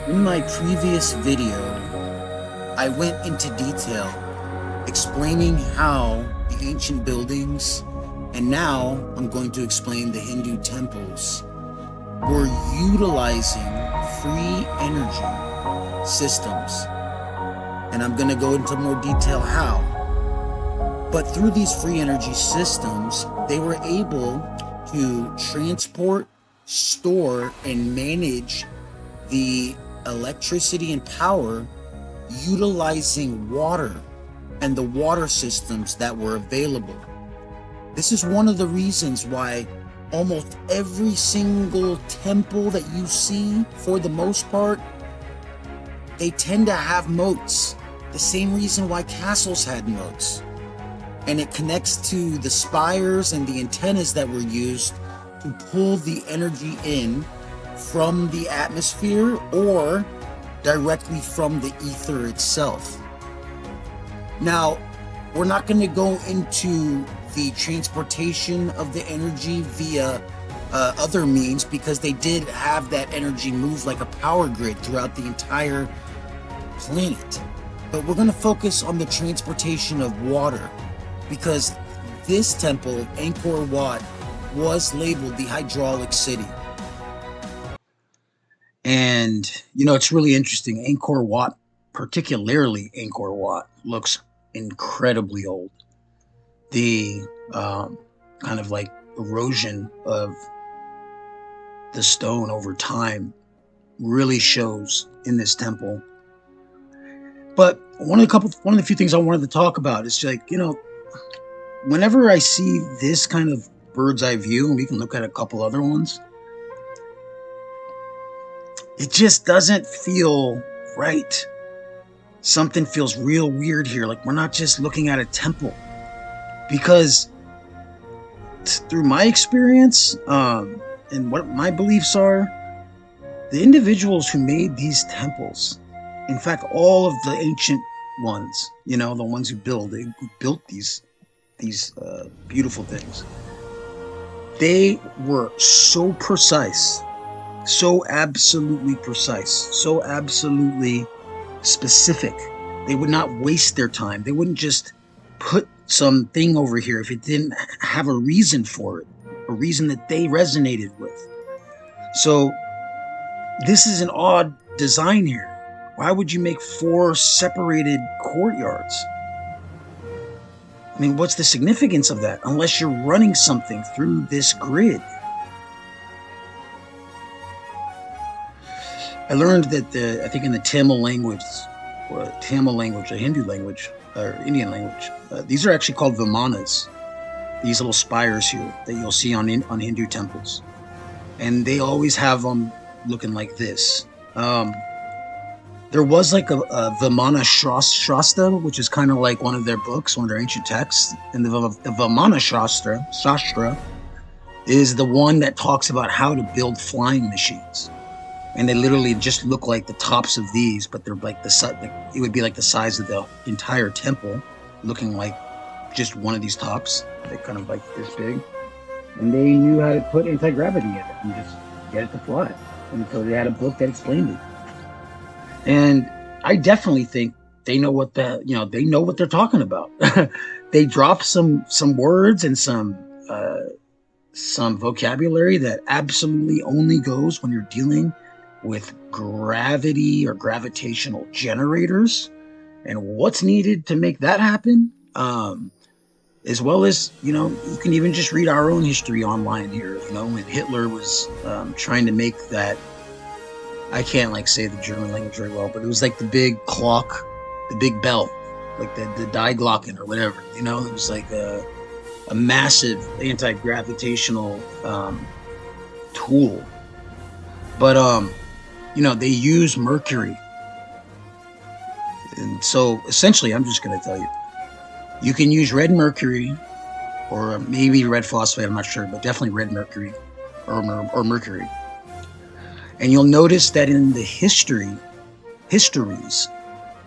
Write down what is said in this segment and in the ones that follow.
In my previous video, I went into detail explaining how the ancient buildings, and now I'm going to explain the Hindu temples, were utilizing free energy systems. And I'm going to go into more detail how. But through these free energy systems, they were able to transport, store, and manage the electricity and power utilizing water and the water systems that were available. This is one of the reasons why almost every single temple that you see, for the most part, they tend to have moats. The same reason why castles had moats. And it connects to the spires and the antennas that were used to pull the energy in from the atmosphere or directly from the ether itself. Now, we're not going to go into the transportation of the energy via other means, because they did have that energy move like a power grid throughout the entire planet. But we're going to focus on the transportation of water, because this temple, Angkor Wat, was labeled the hydraulic city. And, you know, it's really interesting. Angkor Wat, particularly Angkor Wat, looks incredibly old. The kind of like erosion of the stone over time really shows in this temple. But one of the few things I wanted to talk about is, like, you know, whenever I see this kind of bird's eye view, and we can look at a couple other ones, it just doesn't feel right. Something feels real weird here. Like, we're not just looking at a temple. Because through my experience, and what my beliefs are, the individuals who made these temples, in fact, all of the ancient ones, you know, the ones who built these beautiful things, they were so precise, so absolutely precise, so absolutely specific. They would not waste their time. They wouldn't just put something over here if it didn't have a reason for it, a reason that they resonated with. So this is an odd design here. Why would you make 4 separated courtyards? I mean, what's the significance of that? Unless you're running something through this grid. I learned that I think in the Tamil language, the Hindu language, or Indian language, these are actually called vimanas. These little spires here that you'll see on Hindu temples. And they always have them looking like this. There was like a Vimana Shastra, which is kind of like one of their books, one of their ancient texts. And the Vimana Shastra is the one that talks about how to build flying machines. And they literally just look like the tops of these, but they're like it would be like the size of the entire temple, looking like just one of these tops. They're kind of like this big. And they knew how to put anti-gravity in it and just get it to fly. And so they had a book that explained it. And I definitely think they know what they know what they're talking about. They dropped some words and some vocabulary that absolutely only goes when you're dealing with gravity or gravitational generators and what's needed to make that happen. As well as, you know, you can even just read our own history online here. You know, when Hitler was trying to make that, I can't like say the German language very well, but it was like the big clock, the big bell, like the Die Glocken or whatever. You know, it was like a massive anti-gravitational tool. But you know, they use mercury. And so essentially, I'm just going to tell you, you can use red mercury or maybe red phosphate, I'm not sure, but definitely red mercury or mercury. And you'll notice that in the histories,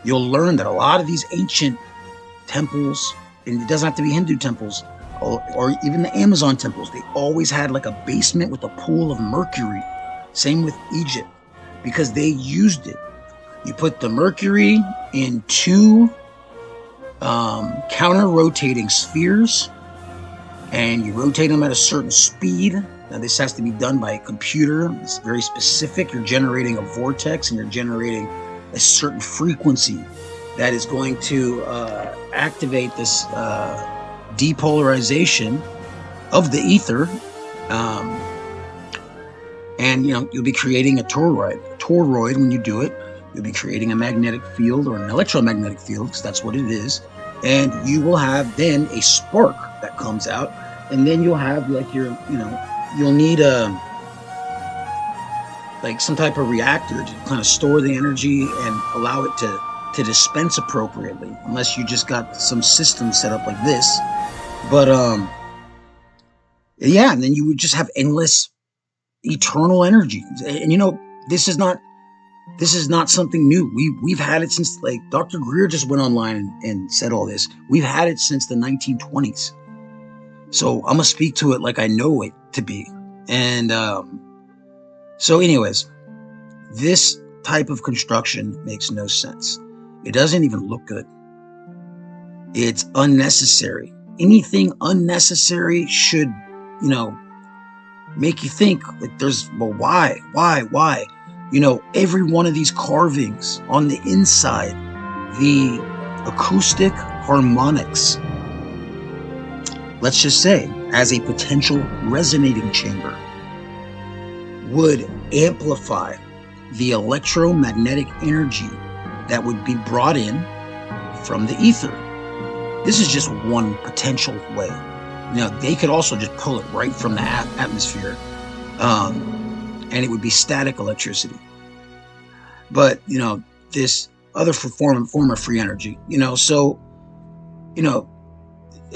you'll learn that a lot of these ancient temples, and it doesn't have to be Hindu temples, or even the Amazon temples, they always had like a basement with a pool of mercury. Same with Egypt. because they used it. You put the mercury in two counter-rotating spheres, and you rotate them at a certain speed. Now, this has to be done by a computer. It's very specific. You're generating a vortex, and you're generating a certain frequency that is going to activate this depolarization of the ether. And, you'll be creating a toroid. Toroid, when you do it, you'll be creating a magnetic field or an electromagnetic field, because that's what it is. And you will have then a spark that comes out. And then you'll have like you'll need like some type of reactor to kind of store the energy and allow it to dispense appropriately, unless you just got some system set up like this. But yeah, and then you would just have endless eternal energy. And this is not something new. We've had it since, like, Dr. Greer just went online and said all this. We've had it since the 1920s. So I'm gonna speak to it like I know it to be. And so anyways, this type of construction makes no sense. It doesn't even look good. It's unnecessary. Anything unnecessary should, make you think that why? Every one of these carvings on the inside, the acoustic harmonics, let's just say, as a potential resonating chamber, would amplify the electromagnetic energy that would be brought in from the ether. This is just one potential way. They could also just pull it right from the atmosphere, and it would be static electricity. But, this other form of free energy, so,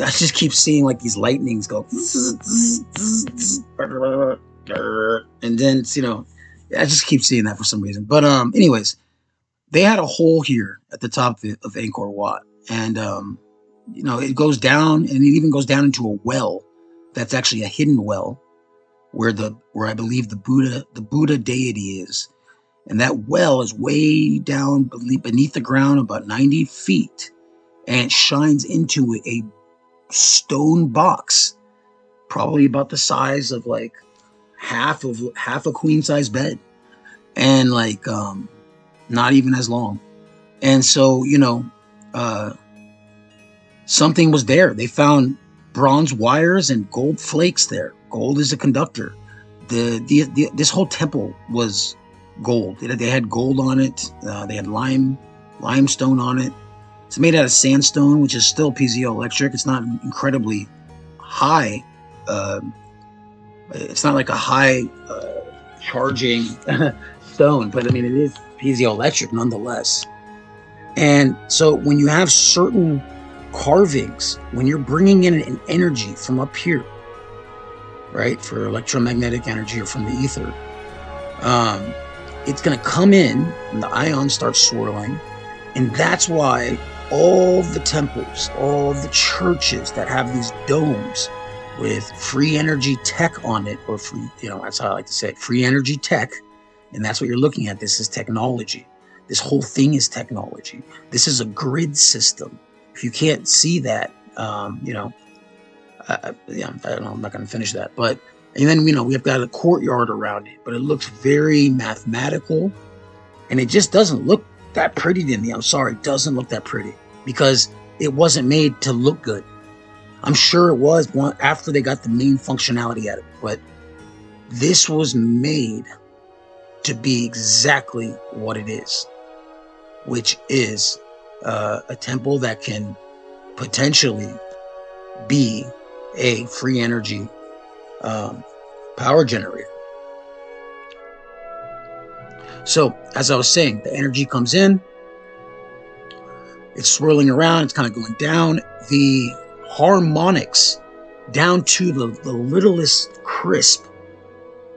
I just keep seeing like these lightnings go, and then it's, I just keep seeing that for some reason. But anyways, they had a hole here at the top of Angkor Wat, and it goes down, and it even goes down into a well that's actually a hidden well where I believe the Buddha deity is. And that well is way down beneath the ground, about 90 feet, and it shines into a stone box, probably about the size of like half a queen size bed, and like not even as long. And so something was there. They found bronze wires and gold flakes there. Gold is a conductor. This whole temple was gold. They had gold on it. They had limestone on it. It's made out of sandstone, which is still piezoelectric. It's not incredibly high. It's not like a high charging stone, but I mean, it is piezoelectric nonetheless. And so when you have certain carvings, when you're bringing in an energy from up here, right, for electromagnetic energy or from the ether, it's going to come in and the ions start swirling. And that's why all the temples, all the churches that have these domes with free energy tech on it, or free, that's how I like to say it, free energy tech. And that's what you're looking at. This is technology. This whole thing is technology. This is a grid system. If you can't see that, I don't know, I'm not going to finish that. But, and then, we've got a courtyard around it, but it looks very mathematical, and it just doesn't look that pretty to me. I'm sorry, it doesn't look that pretty, because it wasn't made to look good. I'm sure it was after they got the main functionality out of it, but this was made to be exactly what it is, which is a temple that can potentially be a free energy power generator. So, as I was saying, the energy comes in, it's swirling around, it's kind of going down. The harmonics, down to the littlest crisp,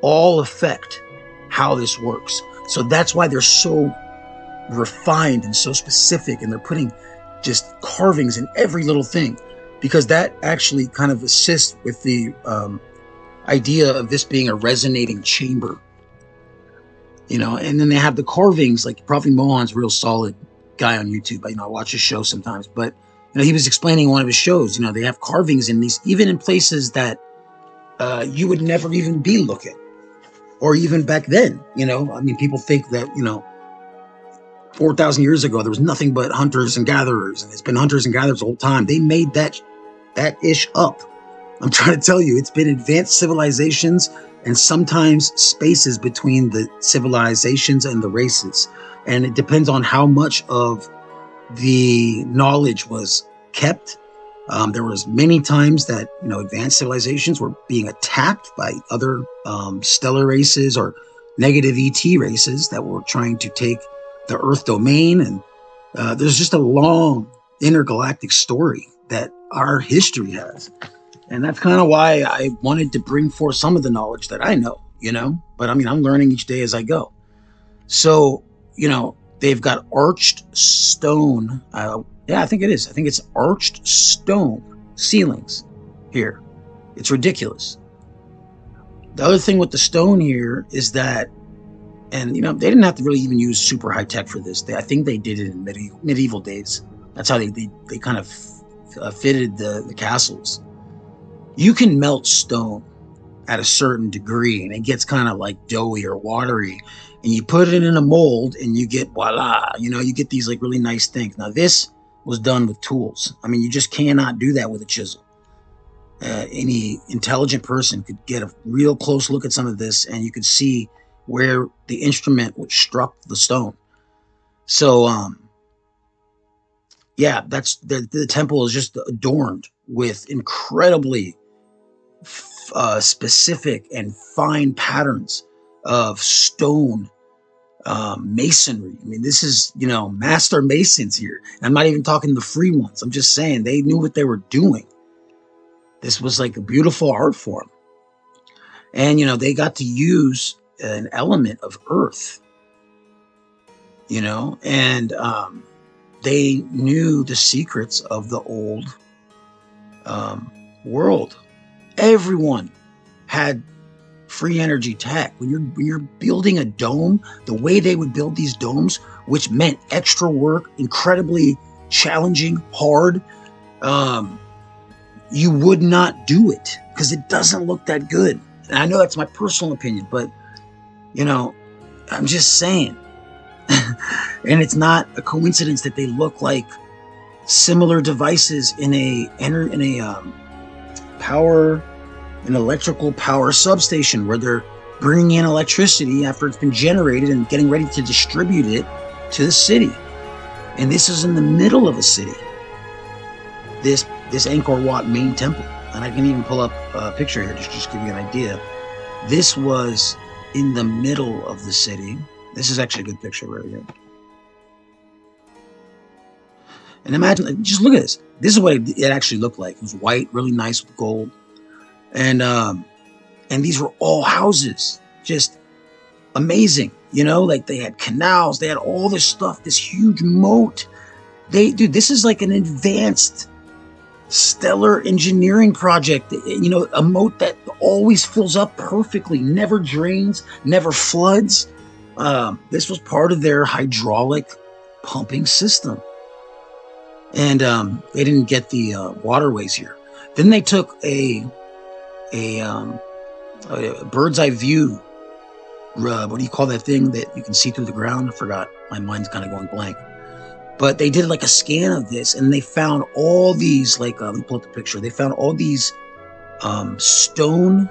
all affect how this works. So that's why they're so refined and so specific, and they're putting just carvings in every little thing, because that actually kind of assists with the idea of this being a resonating chamber. And then they have the carvings, like Prophet Mohan's a real solid guy on YouTube. I watch his show sometimes, but he was explaining one of his shows. They have carvings in these, even in places that you would never even be looking, or even back then. People think that 4,000 years ago there was nothing but hunters and gatherers, and it's been hunters and gatherers the whole time. They made that ish up. I'm trying to tell you, it's been advanced civilizations and sometimes spaces between the civilizations and the races. And it depends on how much of the knowledge was kept. There was many times that, advanced civilizations were being attacked by other stellar races or negative ET races that were trying to take the Earth domain. And there's just a long intergalactic story that our history has. And that's kind of why I wanted to bring forth some of the knowledge that I know, but I'm learning each day as I go. So, they've got arched stone. I think it is. I think it's arched stone ceilings here. It's ridiculous. The other thing with the stone here is that, and they didn't have to really even use super high tech for this. I think they did it in medieval days. That's how they kind of fitted the castles. You can melt stone at a certain degree, and it gets kind of like doughy or watery, and you put it in a mold, and you get voila. You get these like really nice things. Now this was done with tools. You just cannot do that with a chisel. Any intelligent person could get a real close look at some of this, and you could see where the instrument which struck the stone. So, yeah, that's the temple is just adorned with incredibly specific and fine patterns of stone masonry. This is, master masons here. And I'm not even talking the free ones. I'm just saying they knew what they were doing. This was like a beautiful art form. And, they got to use an element of earth, and they knew the secrets of the old world. Everyone had free energy tech. When you're building a dome, the way they would build these domes, which meant extra work, incredibly challenging, hard, you would not do it because it doesn't look that good. And I know that's my personal opinion, but I'm just saying. And it's not a coincidence that they look like similar devices in an electrical power substation where they're bringing in electricity after it's been generated and getting ready to distribute it to the city. And this is in the middle of a city. This Angkor Wat main temple. And I can even pull up a picture here just to give you an idea. This was in the middle of the city. This is actually a good picture right here. And imagine, just look at this. This is what it actually looked like. It was white, really nice with gold. And these were all houses. Just amazing. Like they had canals. They had all this stuff, this huge moat. Dude, this is like an advanced stellar engineering project. A moat that always fills up perfectly, never drains, never floods. This was part of their hydraulic pumping system. And they didn't get the waterways here. Then they took a bird's eye view. What do you call that thing that you can see through the ground? I forgot. My mind's kind of going blank. But they did like a scan of this, and they found all these, let me pull up the picture. They found all these stone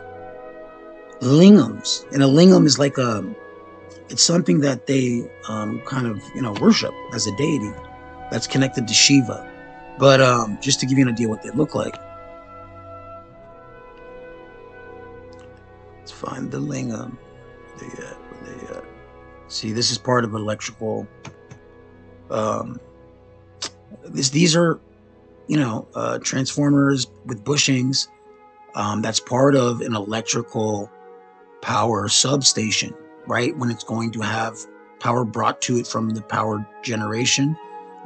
lingams. And a lingam is like it's something that they kind of, worship as a deity that's connected to Shiva. But just to give you an idea what they look like. Let's find the lingam. Where they at? See, this is part of electrical. These are, transformers with bushings. That's part of an electrical power substation, right? When it's going to have power brought to it from the power generation.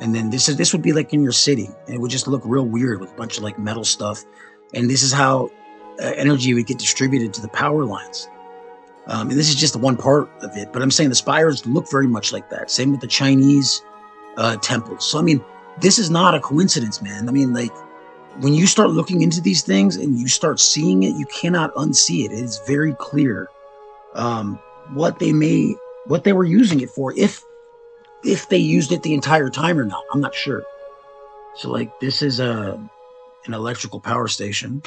And then this would be like in your city, and it would just look real weird with a bunch of like metal stuff. And this is how energy would get distributed to the power lines. And this is just one part of it, but I'm saying the spires look very much like that. Same with the Chinese temples. So, I mean, this is not a coincidence, man. I mean, like, when you start looking into these things and you start seeing it, you cannot unsee it. It is very clear what they were using it for, if they used it the entire time or not. I'm not sure. So, like, this is an electrical power station,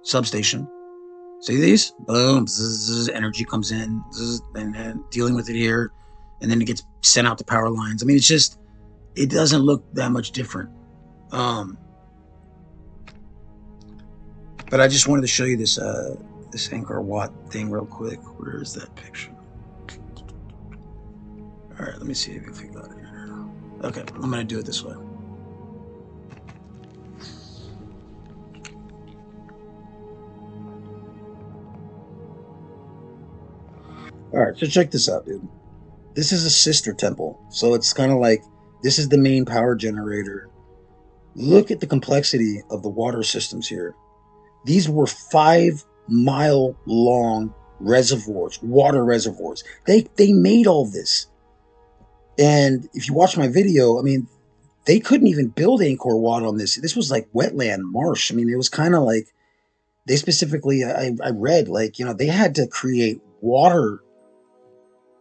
substation. See these? Boom, zzz, energy comes in, zzz, and then dealing with it here, and then it gets sent out to power lines. I mean, it's just, it doesn't look that much different. But I just wanted to show you this this Angkor Wat thing real quick. Where is that picture? All right, let me see if we got it here. Okay, I'm gonna do it this way. All right, so check this out, dude. This is a sister temple, so it's kind of like, this is the main power generator. Look at the complexity of the water systems here. These were 5-mile long reservoirs, water reservoirs. They made all this. And if you watch my video, I mean, they couldn't even build Angkor Wat on this. This was like wetland marsh. I mean, it was kind of like, they specifically, I read, like, you know, they had to create water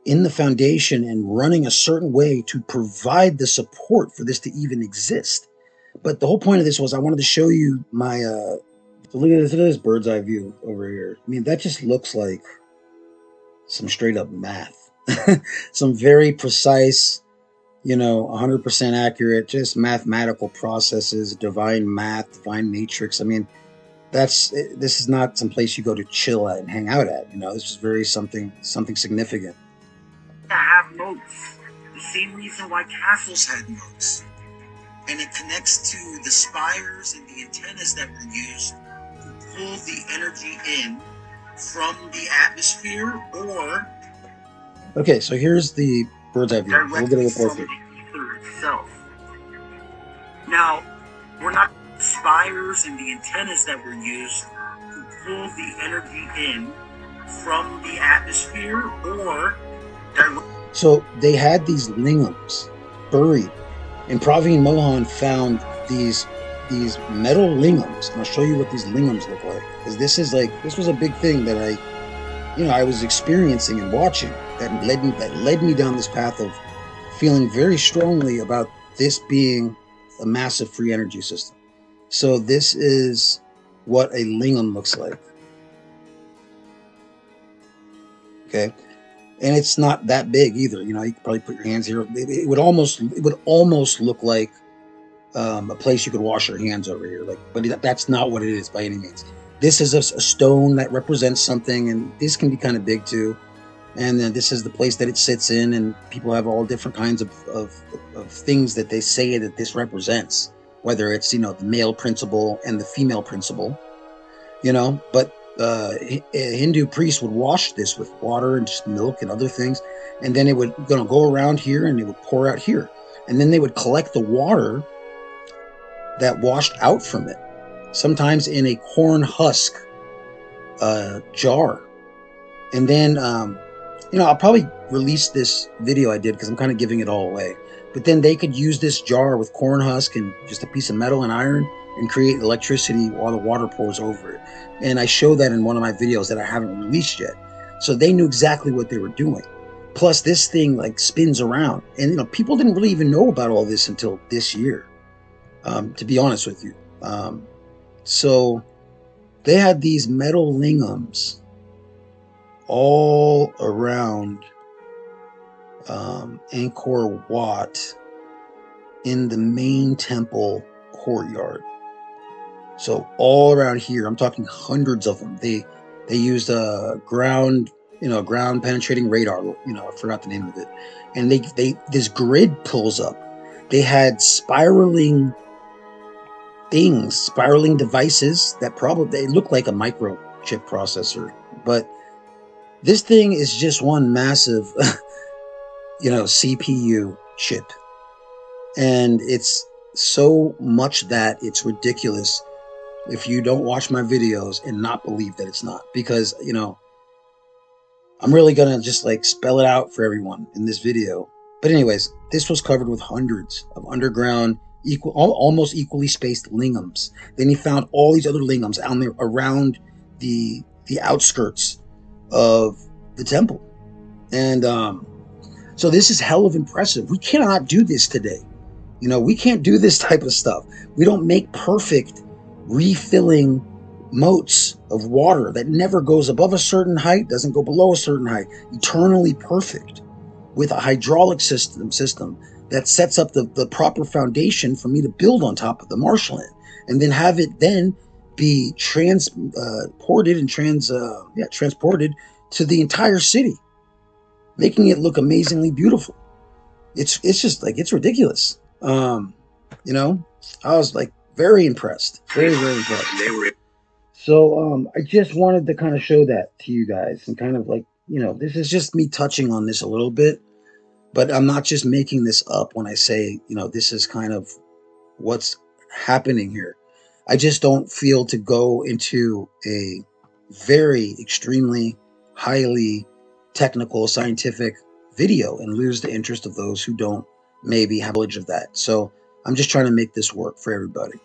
in the foundation and running a certain way to provide the support for this to even exist. But the whole point of this was, I wanted to show you my, so look at this bird's eye view over here. I mean, that just looks like some straight up math. Some very precise, you know, 100% accurate, just mathematical processes, divine math, divine matrix. I mean, this is not some place you go to chill at and hang out at. You know, this is very something significant. Have moats. The same reason why castles had moats. And it connects to the spires and the antennas that were used to pull the energy in from the atmosphere, or... Okay, so here's the bird's eye view. We'll get a report here. Ether itself. Now, we're not spires and the antennas that were used to pull the energy in from the atmosphere, or... So they had these lingams buried, and Praveen Mohan found these metal lingams, and I'll show you what these lingams look like, because this was a big thing that I was experiencing and watching, that led me down this path of feeling very strongly about this being a massive free energy system. So this is what a lingam looks like. Okay. And it's not that big either. You know, you could probably put your hands here. It would almost look like a place you could wash your hands over here. Like, but that's not what it is by any means. This is a stone that represents something, and this can be kind of big too. And then this is the place that it sits in, and people have all different kinds of things that they say that this represents. Whether it's, you know, the male principle and the female principle, you know, but. A Hindu priest would wash this with water and just milk and other things, and then it would go around here and it would pour out here, and then they would collect the water that washed out from it, sometimes in a corn husk jar. And then you know, I'll probably release this video I did because I'm kind of giving it all away, but then they could use this jar with corn husk and just a piece of metal and iron and create electricity while the water pours over it. And I show that in one of my videos that I haven't released yet. So they knew exactly what they were doing. Plus, this thing like spins around, and you know, people didn't really even know about all this until this year, to be honest with you. So they had these metal lingams all around Angkor Wat in the main temple courtyard. So all around here, I'm talking hundreds of them. They used a ground penetrating radar. You know, I forgot the name of it. And this grid pulls up. They had spiraling devices that they look like a microchip processor, but this thing is just one massive, you know, CPU chip, and it's so much that it's ridiculous if you don't watch my videos and not believe that it's not, because, you know, I'm really gonna just like spell it out for everyone in this video. But anyways, this was covered with hundreds of underground, almost equally spaced lingams. Then he found all these other lingams out there around the outskirts of the temple, and so this is hell of impressive. We cannot do this today. You know, we can't do this type of stuff. We don't make perfect refilling moats of water that never goes above a certain height, doesn't go below a certain height, eternally perfect, with a hydraulic system that sets up the proper foundation for me to build on top of the marshland, and then have it then be transported to the entire city, making it look amazingly beautiful. It's just like, it's ridiculous. You know, I was like very impressed, very impressed. So I just wanted to kind of show that to you guys, and kind of like, you know, this is just me touching on this a little bit, but I'm not just making this up when I say, you know, this is kind of what's happening here. I just don't feel to go into a very extremely highly technical scientific video and lose the interest of those who don't maybe have knowledge of that. So I'm just trying to make this work for everybody.